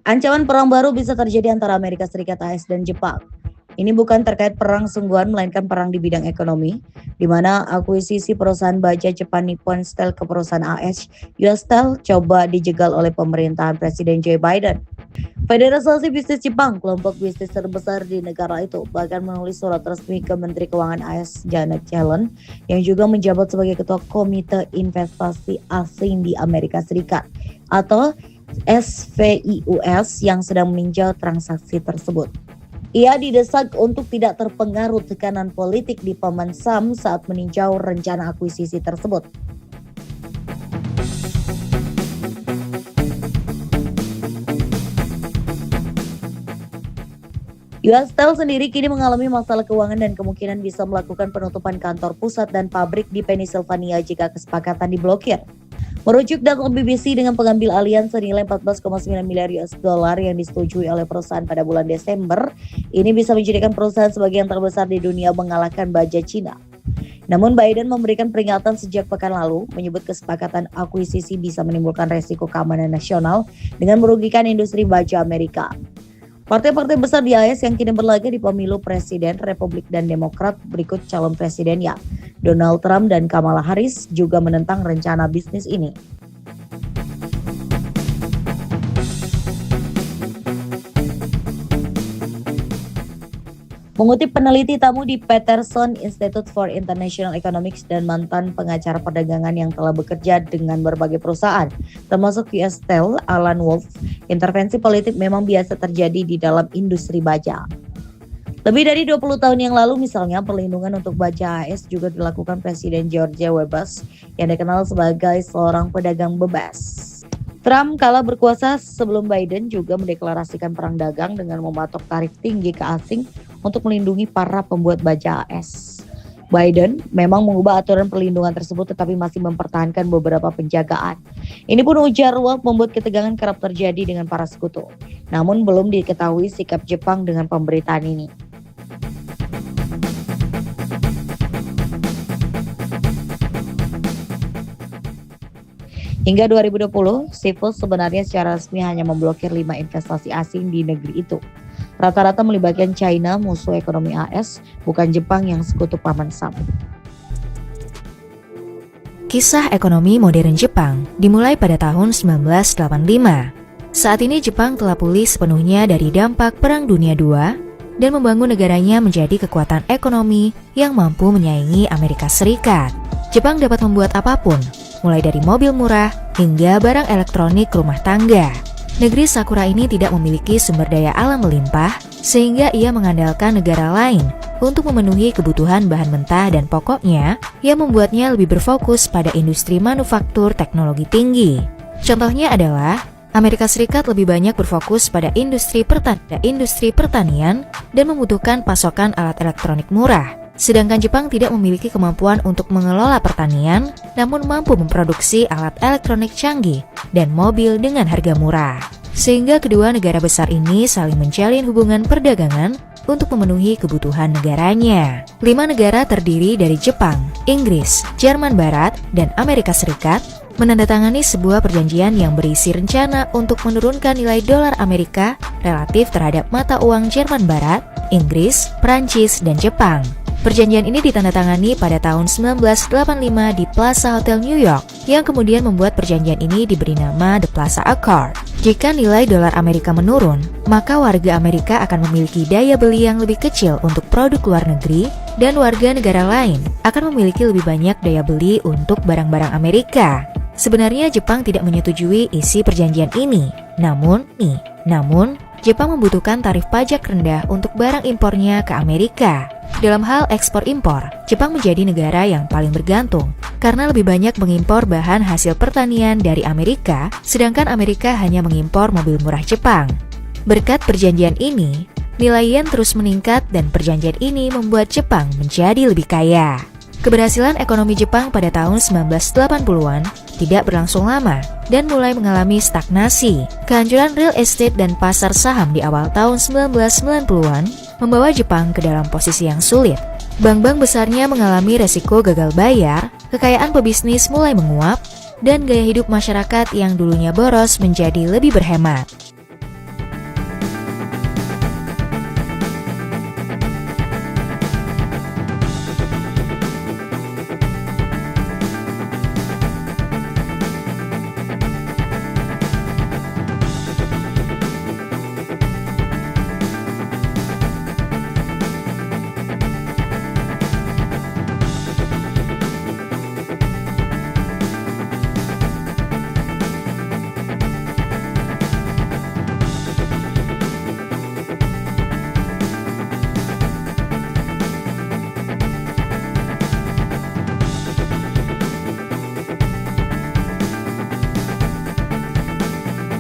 Ancaman perang baru bisa terjadi antara Amerika Serikat, AS, dan Jepang. Ini bukan terkait perang sungguhan, melainkan perang di bidang ekonomi, di mana akuisisi perusahaan baja Jepang Nippon Steel ke perusahaan AS, US Steel, coba dijegal oleh pemerintahan Presiden Joe Biden. Federasi Bisnis Jepang, kelompok bisnis terbesar di negara itu, bahkan menulis surat resmi ke Menteri Keuangan AS Janet Yellen, yang juga menjabat sebagai Ketua Komite Investasi Asing di Amerika Serikat, atau SVIUS, yang sedang meninjau transaksi tersebut. Ia didesak untuk tidak terpengaruh tekanan politik di Paman Sam saat meninjau rencana akuisisi tersebut. US Steel sendiri kini mengalami masalah keuangan dan kemungkinan bisa melakukan penutupan kantor pusat dan pabrik di Pennsylvania jika kesepakatan diblokir. Merujuk data BBC dengan pengambil alian senilai 14,9 miliar US dollar yang disetujui oleh perusahaan pada bulan Desember, ini bisa menjadikan perusahaan sebagai yang terbesar di dunia mengalahkan baja Cina. Namun Biden memberikan peringatan sejak pekan lalu, menyebut kesepakatan akuisisi bisa menimbulkan resiko keamanan nasional dengan merugikan industri baja Amerika. Partai-partai besar di AS yang kini berlaga di pemilu presiden Republik dan Demokrat berikut calon presidennya, Donald Trump dan Kamala Harris, juga menentang rencana bisnis ini. Mengutip peneliti tamu di Peterson Institute for International Economics dan mantan pengacara perdagangan yang telah bekerja dengan berbagai perusahaan, termasuk US Steel, Alan Wolf, intervensi politik memang biasa terjadi di dalam industri baja. Lebih dari 20 tahun yang lalu misalnya, perlindungan untuk baja AS juga dilakukan Presiden George W. Bush yang dikenal sebagai seorang pedagang bebas. Trump kala berkuasa sebelum Biden juga mendeklarasikan perang dagang dengan mematok tarif tinggi ke asing untuk melindungi para pembuat baja AS. Biden memang mengubah aturan perlindungan tersebut tetapi masih mempertahankan beberapa penjagaan. Ini pun ujar Wolf membuat ketegangan kerap terjadi dengan para sekutu. Namun belum diketahui sikap Jepang dengan pemberitaan ini. Hingga 2020, CFIUS sebenarnya secara resmi hanya memblokir 5 investasi asing di negeri itu. Rata-rata melibatkan China, musuh ekonomi AS, bukan Jepang yang sekutu Paman Sam. Kisah ekonomi modern Jepang dimulai pada tahun 1985. Saat ini Jepang telah pulih sepenuhnya dari dampak Perang Dunia II dan membangun negaranya menjadi kekuatan ekonomi yang mampu menyaingi Amerika Serikat. Jepang dapat membuat apapun, mulai dari mobil murah hingga barang elektronik rumah tangga. Negeri Sakura ini tidak memiliki sumber daya alam melimpah, sehingga ia mengandalkan negara lain untuk memenuhi kebutuhan bahan mentah dan pokoknya yang membuatnya lebih berfokus pada industri manufaktur teknologi tinggi. Contohnya adalah Amerika Serikat lebih banyak berfokus pada industri pertanian dan membutuhkan pasokan alat elektronik murah. Sedangkan Jepang tidak memiliki kemampuan untuk mengelola pertanian, namun mampu memproduksi alat elektronik canggih dan mobil dengan harga murah. Sehingga kedua negara besar ini saling menjalin hubungan perdagangan untuk memenuhi kebutuhan negaranya. 5 negara terdiri dari Jepang, Inggris, Jerman Barat, dan Amerika Serikat menandatangani sebuah perjanjian yang berisi rencana untuk menurunkan nilai dolar Amerika relatif terhadap mata uang Jerman Barat, Inggris, Prancis, dan Jepang. Perjanjian ini ditandatangani pada tahun 1985 di Plaza Hotel New York, yang kemudian membuat perjanjian ini diberi nama The Plaza Accord. Jika nilai dolar Amerika menurun, maka warga Amerika akan memiliki daya beli yang lebih kecil untuk produk luar negeri, dan warga negara lain akan memiliki lebih banyak daya beli untuk barang-barang Amerika. Sebenarnya Jepang tidak menyetujui isi perjanjian ini, namun Jepang membutuhkan tarif pajak rendah untuk barang impornya ke Amerika. Dalam hal ekspor-impor, Jepang menjadi negara yang paling bergantung karena lebih banyak mengimpor bahan hasil pertanian dari Amerika, sedangkan Amerika hanya mengimpor mobil murah Jepang. Berkat perjanjian ini, nilai yen terus meningkat dan perjanjian ini membuat Jepang menjadi lebih kaya. Keberhasilan ekonomi Jepang pada tahun 1980-an tidak berlangsung lama dan mulai mengalami stagnasi. Kehancuran real estate dan pasar saham di awal tahun 1990-an membawa Jepang ke dalam posisi yang sulit. Bank-bank besarnya mengalami resiko gagal bayar, kekayaan pebisnis mulai menguap, dan gaya hidup masyarakat yang dulunya boros menjadi lebih berhemat.